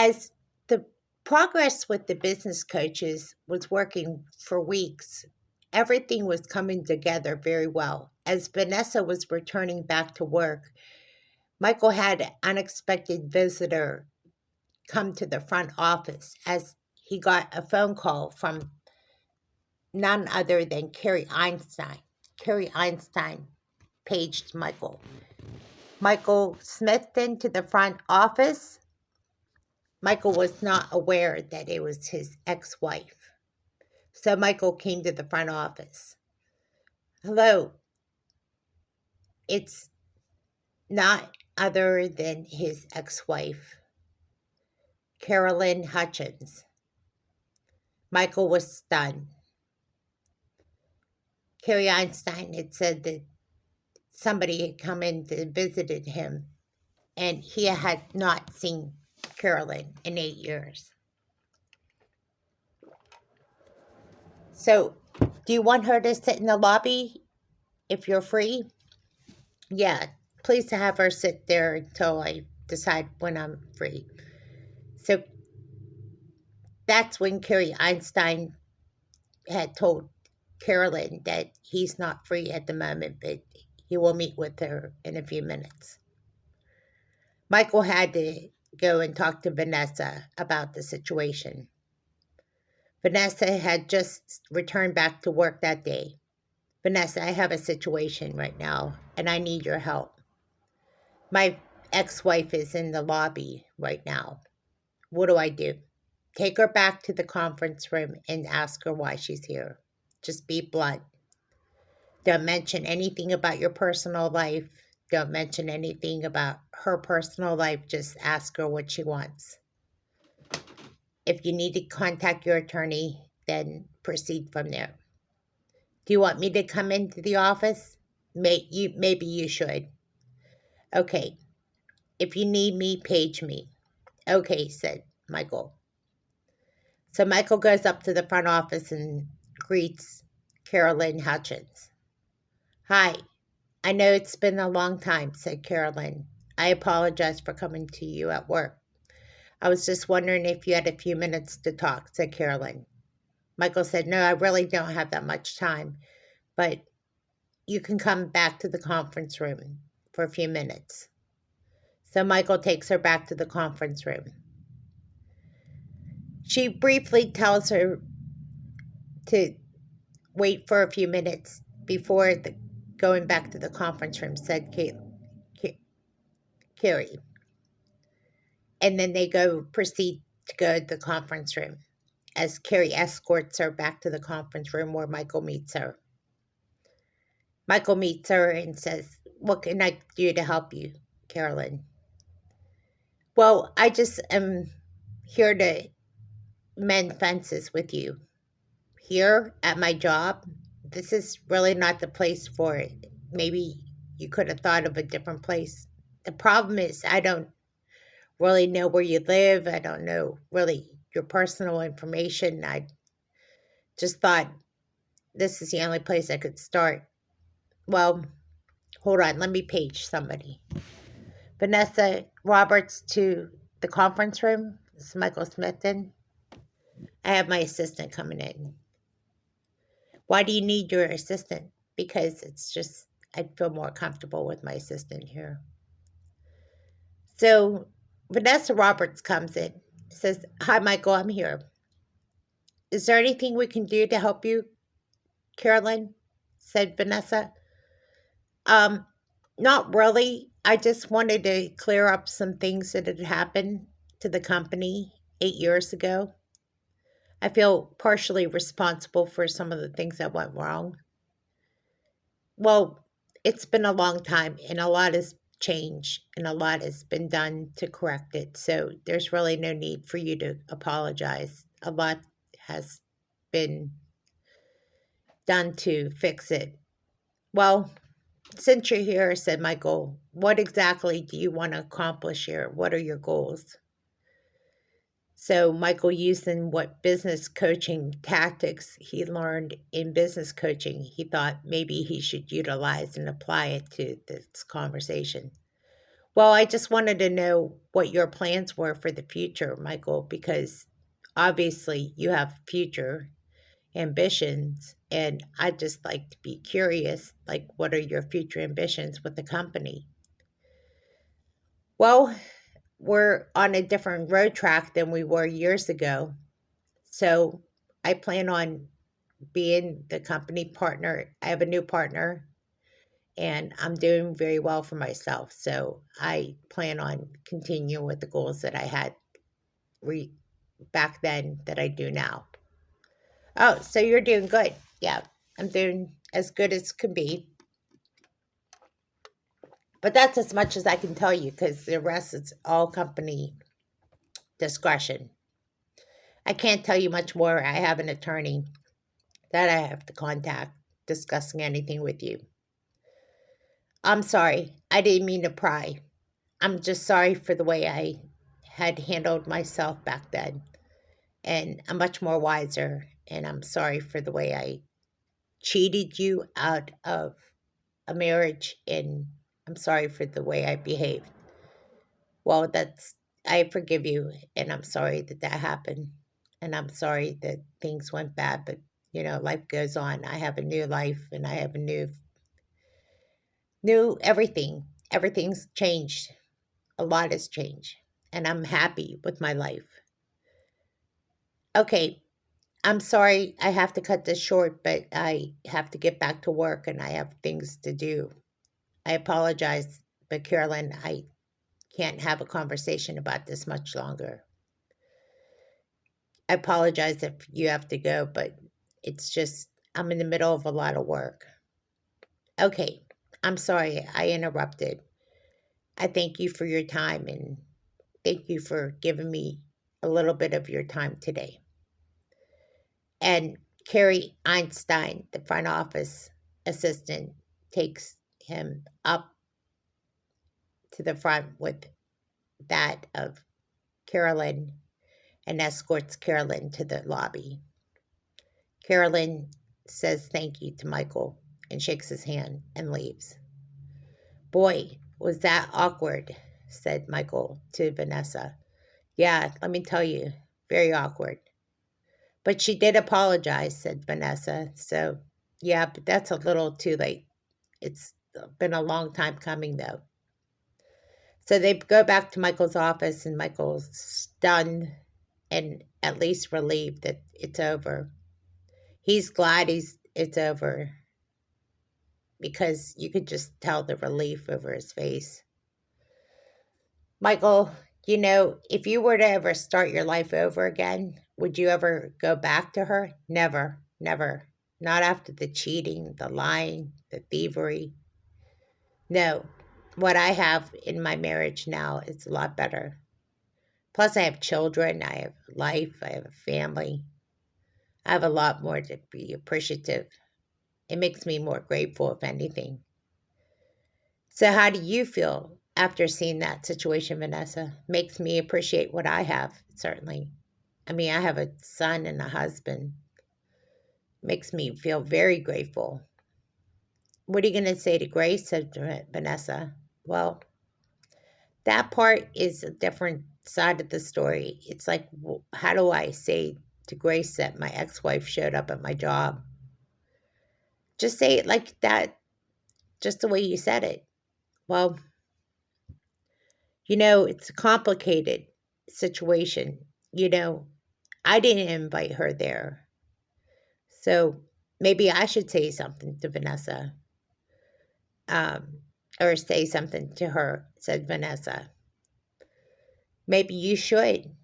As the progress with the business coaches was working for weeks, everything was coming together very well. As Vanessa was returning back to work, Michael had an unexpected visitor come to the front office as he got a phone call from none other than Carrie Einstein. Carrie Einstein paged Michael. Michael Smithton to the front office. Michael was not aware that it was his ex-wife. So Michael came to the front office. Hello. It's not other than his ex-wife, Carolyn Hutchins. Michael was stunned. Carrie Einstein had said that somebody had come in to visited him, and he had not seen Carolyn in 8 years. So, do you want her to sit in the lobby if you're free? Yeah, please have her sit there until I decide when I'm free. So, that's when Carrie Einstein had told Carolyn that he's not free at the moment, but he will meet with her in a few minutes. Michael had to go and talk to Vanessa about the situation. Vanessa had just returned back to work that day. Vanessa, I have a situation right now, and I need your help. My ex-wife is in the lobby right now. What do I do? Take her back to the conference room and ask her why she's here. Just be blunt. Don't mention anything about your personal life. Don't mention anything about her personal life. Just ask her what she wants. If you need to contact your attorney, then proceed from there. Do you want me to come into the office? Maybe you should. Okay. If you need me, page me. Okay, said Michael. So Michael goes up to the front office and greets Carolyn Hutchins. Hi. I know it's been a long time, said Carolyn. I apologize for coming to you at work. I was just wondering if you had a few minutes to talk, said Carolyn. Michael said, no, I really don't have that much time, but you can come back to the conference room for a few minutes. So Michael takes her back to the conference room. She briefly tells her to wait for a few minutes before going back to the conference room, said Carrie. And then they proceed to go to the conference room as Carrie escorts her back to the conference room where Michael meets her. Michael meets her and says, what can I do to help you, Carolyn? Well, I just am here to mend fences with you. Here at my job, this is really not the place for it. Maybe you could have thought of a different place. The problem is I don't really know where you live. I don't know really your personal information. I just thought this is the only place I could start. Well, hold on. Let me page somebody. Vanessa Roberts to the conference room. This is Michael Smithton. I have my assistant coming in. Why do you need your assistant? Because it's just, I'd feel more comfortable with my assistant here. So Vanessa Roberts comes in, says, hi, Michael, I'm here. Is there anything we can do to help you, Carolyn? Said Vanessa. Not really. I just wanted to clear up some things that had happened to the company 8 years ago. I feel partially responsible for some of the things that went wrong. Well, it's been a long time and a lot has changed and a lot has been done to correct it. So there's really no need for you to apologize. A lot has been done to fix it. Well, since you're here, said Michael, what exactly do you want to accomplish here? What are your goals? So Michael using what business coaching tactics he learned in business coaching, he thought maybe he should utilize and apply it to this conversation. Well, I just wanted to know what your plans were for the future, Michael, because obviously you have future ambitions, and I'd just like to be curious, like, what are your future ambitions with the company? Well, we're on a different road track than we were years ago. So I plan on being the company partner. I have a new partner and I'm doing very well for myself. So I plan on continuing with the goals that I had re- back then that I do now. Oh, so you're doing good. Yeah, I'm doing as good as can be. But that's as much as I can tell you because the rest is all company discretion. I can't tell you much more. I have an attorney that I have to contact discussing anything with you. I'm sorry. I didn't mean to pry. I'm just sorry for the way I had handled myself back then. And I'm much more wiser. And I'm sorry for the way I cheated you out of a marriage. And I'm sorry for the way I behaved. Well, I forgive you. And I'm sorry that that happened. And I'm sorry that things went bad. But, life goes on. I have a new life and I have a new everything. Everything's changed. A lot has changed. And I'm happy with my life. Okay, I'm sorry I have to cut this short, but I have to get back to work and I have things to do. I apologize, but Carolyn, I can't have a conversation about this much longer. I apologize if you have to go, but it's just, I'm in the middle of a lot of work. Okay, I'm sorry I interrupted. I thank you for your time and thank you for giving me a little bit of your time today. And Carrie Einstein, the front office assistant, takes him up to the front with that of Carolyn and escorts Carolyn to the lobby. Carolyn says thank you to Michael and shakes his hand and leaves. Boy, was that awkward, said Michael to Vanessa. Yeah, let me tell you, very awkward. But she did apologize, said Vanessa. So, yeah, but that's a little too late. It's been a long time coming, though. So they go back to Michael's office, and Michael's stunned and at least relieved that it's over. He's glad it's over because you could just tell the relief over his face. Michael, if you were to ever start your life over again, would you ever go back to her? Never, never. Not after the cheating, the lying, the thievery. No. What I have in my marriage now is a lot better. Plus, I have children, I have life, I have a family. I have a lot more to be appreciative. It makes me more grateful, if anything. So, how do you feel after seeing that situation, Vanessa? Makes me appreciate what I have, certainly. I mean, I have a son and a husband. Makes me feel very grateful. What are you going to say to Grace? Said Vanessa. Well, that part is a different side of the story. It's like, how do I say to Grace that my ex wife showed up at my job? Just say it like that, just the way you said it. Well, it's a complicated situation. I didn't invite her there. So maybe I should say something to Vanessa, um, or say something to her, said Vanessa. Maybe you should.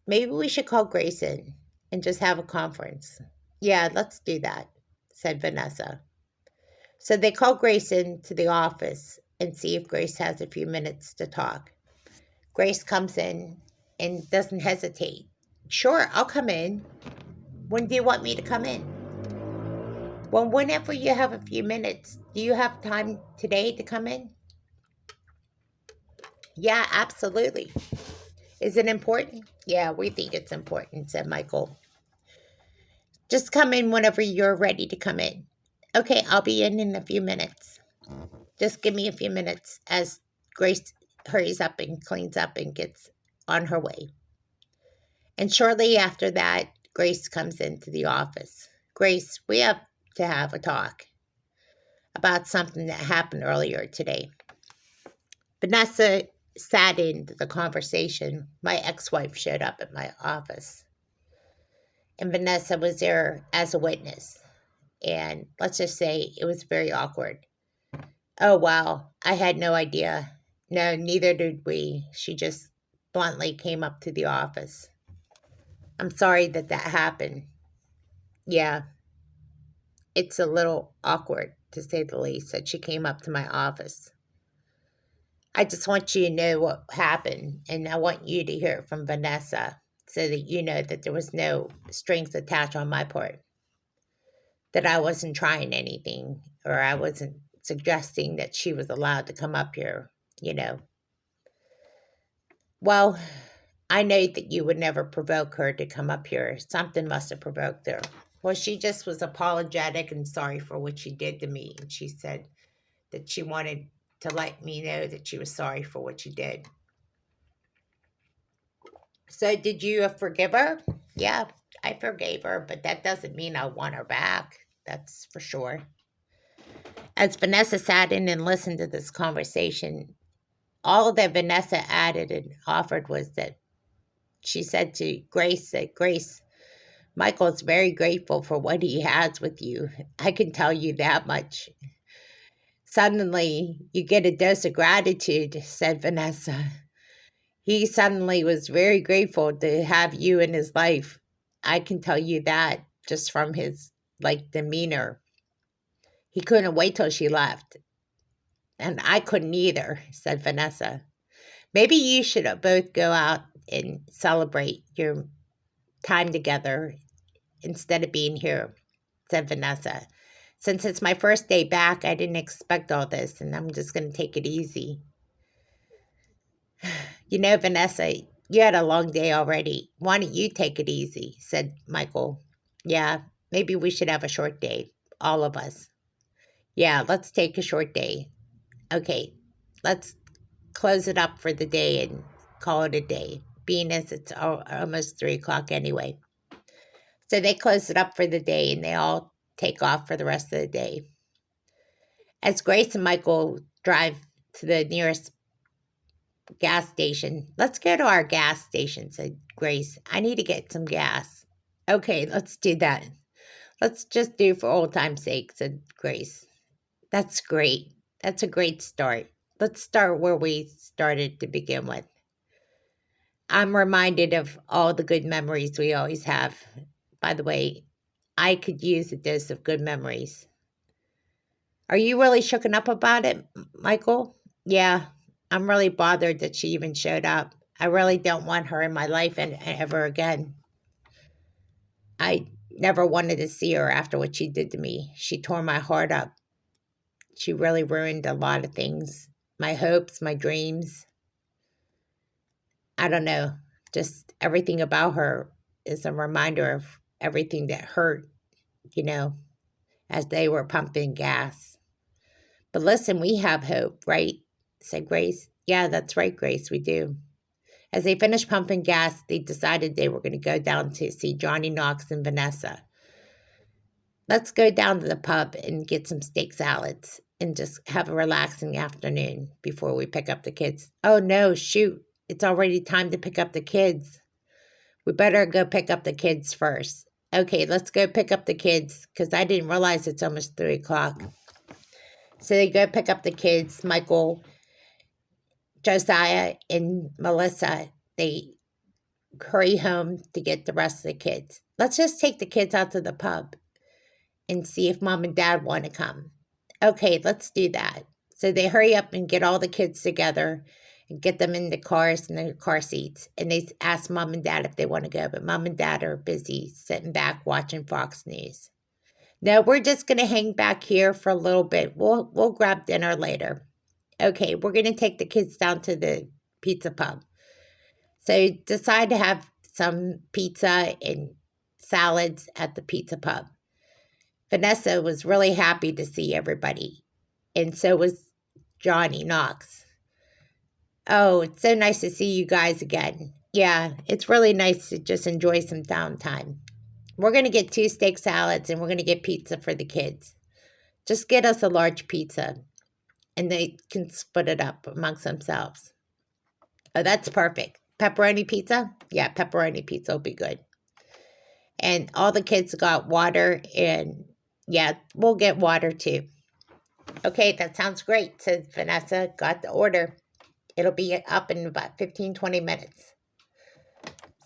Maybe we should call Grace in and just have a conference. Yeah, let's do that, said Vanessa. So they call Grace into the office and see if Grace has a few minutes to talk. Grace comes in and doesn't hesitate. Sure, I'll come in. When do you want me to come in? Well, whenever you have a few minutes. Do you have time today to come in? Yeah, absolutely. Is it important? Yeah, we think it's important, said Michael. Just come in whenever you're ready to come in. Okay, I'll be in a few minutes. Just give me a few minutes as Grace hurries up and cleans up and gets on her way. And shortly after that, Grace comes into the office. Grace, we have to have a talk about something that happened earlier today. Vanessa sat in the conversation. My ex-wife showed up at my office, and Vanessa was there as a witness. And let's just say it was very awkward. Oh, wow. I had no idea. No, neither did we. She just bluntly came up to the office. I'm sorry that happened. Yeah, it's a little awkward, to say the least, that she came up to my office. I just want you to know what happened, and I want you to hear it from Vanessa so that you know that there was no strings attached on my part, that I wasn't trying anything, or I wasn't suggesting that she was allowed to come up here, you know. Well, I know that you would never provoke her to come up here. Something must have provoked her. Well, she just was apologetic and sorry for what she did to me. And she said that she wanted to let me know that she was sorry for what she did. So did you forgive her? Yeah, I forgave her, but that doesn't mean I want her back. That's for sure. As Vanessa sat in and listened to this conversation, all that Vanessa added and offered was that she said to Grace that, Grace, Michael's very grateful for what he has with you. I can tell you that much. Suddenly, you get a dose of gratitude, said Vanessa. He suddenly was very grateful to have you in his life. I can tell you that just from his demeanor. He couldn't wait till she left. And I couldn't either, said Vanessa. Maybe you should both go out and celebrate your time together instead of being here, said Vanessa. Since it's my first day back, I didn't expect all this, and I'm just going to take it easy. You know, Vanessa, you had a long day already. Why don't you take it easy, said Michael. Yeah, maybe we should have a short day, all of us. Yeah, let's take a short day. Okay, let's close it up for the day and call it a day, being as it's almost 3 o'clock anyway. So they close it up for the day, and they all take off for the rest of the day. As Grace and Michael drive to the nearest gas station, let's go to our gas station, said Grace. I need to get some gas. Okay, let's do that. Let's just do for old time's sake, said Grace. That's great. That's a great start. Let's start where we started to begin with. I'm reminded of all the good memories we always have. By the way, I could use a dose of good memories. Are you really shooken up about it, Michael? Yeah, I'm really bothered that she even showed up. I really don't want her in my life ever again. I never wanted to see her after what she did to me. She tore my heart up. She really ruined a lot of things. My hopes, my dreams. I don't know. Just everything about her is a reminder of everything that hurt, you know, as they were pumping gas. But listen, we have hope, right? Said Grace. Yeah, that's right, Grace, we do. As they finished pumping gas, they decided they were going to go down to see Johnny Knox and Vanessa. Let's go down to the pub and get some steak salads and just have a relaxing afternoon before we pick up the kids. Oh, no, shoot. It's already time to pick up the kids. We better go pick up the kids first. Okay, let's go pick up the kids because I didn't realize it's almost 3 o'clock. So they go pick up the kids. Michael, Josiah, and Melissa, they hurry home to get the rest of the kids. Let's just take the kids out to the pub and see if Mom and Dad want to come. Okay, let's do that. So they hurry up and get all the kids together and get them in the cars and the car seats. And they ask Mom and Dad if they want to go, but Mom and Dad are busy sitting back watching Fox News. No, we're just going to hang back here for a little bit. We'll grab dinner later. Okay, we're going to take the kids down to the pizza pub. So decide to have some pizza and salads at the pizza pub. Vanessa was really happy to see everybody, and so was Johnny Knox. Oh, it's so nice to see you guys again. Yeah, it's really nice to just enjoy some downtime. We're going to get 2 steak salads and we're going to get pizza for the kids. Just get us a large pizza and they can split it up amongst themselves. Oh, that's perfect. Pepperoni pizza? Yeah, pepperoni pizza will be good. And all the kids got water, and yeah, we'll get water too. Okay, that sounds great, says Vanessa. Got the order. It'll be up in about 15-20 minutes.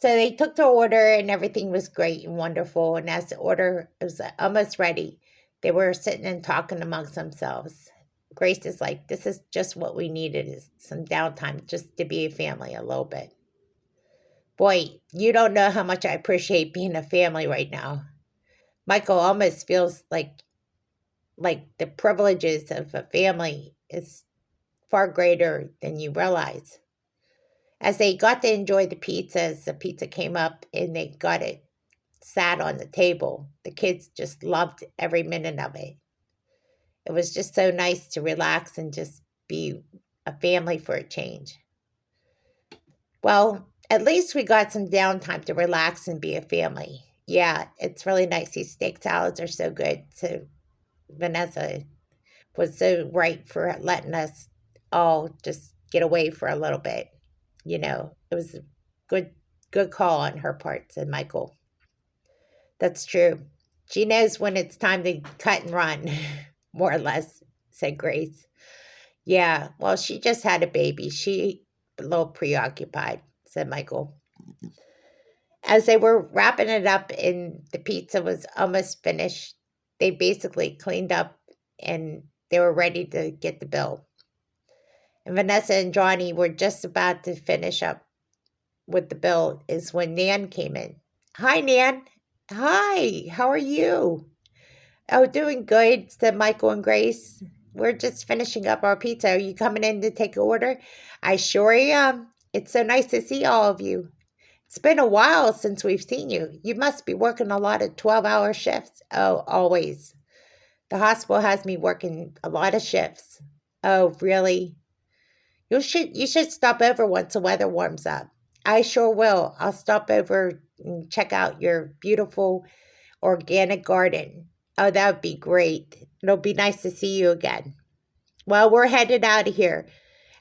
So they took the order and everything was great and wonderful. And as the order was almost ready, they were sitting and talking amongst themselves. Grace is like, this is just what we needed, is some downtime just to be a family a little bit. Boy, you don't know how much I appreciate being a family right now. Michael almost feels like the privileges of a family is far greater than you realize. As they got to enjoy the pizza, as the pizza came up and they got it sat on the table, the kids just loved every minute of it. It was just so nice to relax and just be a family for a change. Well, at least we got some downtime to relax and be a family. Yeah, it's really nice. These steak salads are so good. So Vanessa was so right for letting us all just get away for a little bit. It was a good call on her part, said Michael. That's true. She knows when it's time to cut and run, more or less, said Grace. Yeah, well, she just had a baby. She a little preoccupied, said Michael. As they were wrapping it up and the pizza was almost finished, they basically cleaned up and they were ready to get the bill. And Vanessa and Johnny were just about to finish up with the bill is when Nan came in. Hi, Nan. Hi, how are you? Oh, doing good, said Michael and Grace. We're just finishing up our pizza. Are you coming in to take an order? I sure am. It's so nice to see all of you. It's been a while since we've seen you. You must be working a lot of 12-hour shifts. Oh, always. The hospital has me working a lot of shifts. Oh, really? You should stop over once the weather warms up. I sure will. I'll stop over and check out your beautiful organic garden. Oh, that would be great. It'll be nice to see you again. Well, we're headed out of here.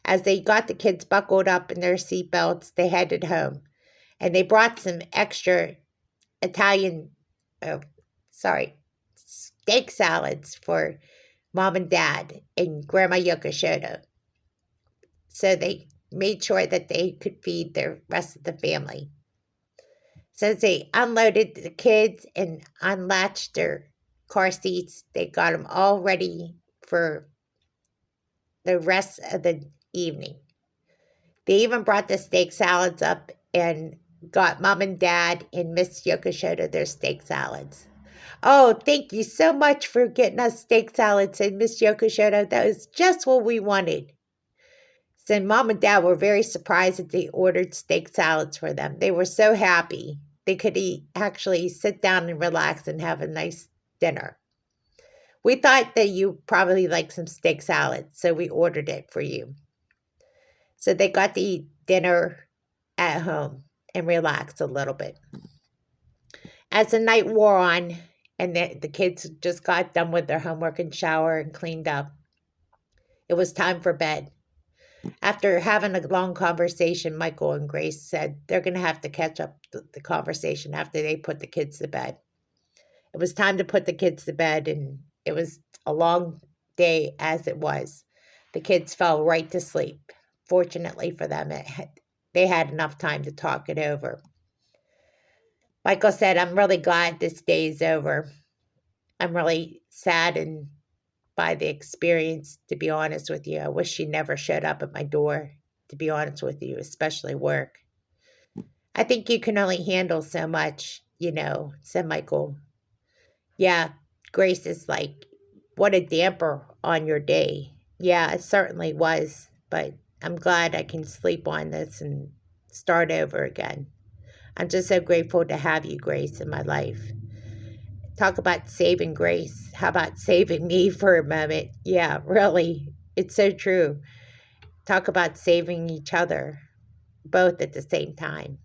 As they got the kids buckled up in their seatbelts, they headed home. And they brought some extra Italian, oh, sorry, steak salads for Mom and Dad and Grandma Yokoshoto. So they made sure that they could feed the rest of the family. So they unloaded the kids and unlatched their car seats. They got them all ready for the rest of the evening. They even brought the steak salads up and got Mom and Dad and Miss Yokoshoto their steak salads. Oh, thank you so much for getting us steak salads, said Miss Yokoshoto. That was just what we wanted. So Mom and Dad were very surprised that they ordered steak salads for them. They were so happy. They could actually sit down and relax and have a nice dinner. We thought that you probably like some steak salad, so we ordered it for you. So they got to eat dinner at home and relax a little bit. As the night wore on and the kids just got done with their homework and shower and cleaned up, it was time for bed. After having a long conversation, Michael and Grace said they're going to have to catch up the conversation after they put the kids to bed. It was time to put the kids to bed, and it was a long day as it was. The kids fell right to sleep. Fortunately for them, they had enough time to talk it over. Michael said, I'm really glad this day is over. I'm really saddened by the experience, to be honest with you. I wish she never showed up at my door, to be honest with you, especially work. I think you can only handle so much, said Michael. Yeah, Grace is like, what a damper on your day. Yeah, it certainly was, but I'm glad I can sleep on this and start over again. I'm just so grateful to have you, Grace, in my life. Talk about saving Grace. How about saving me for a moment? Yeah, really. It's so true. Talk about saving each other both at the same time.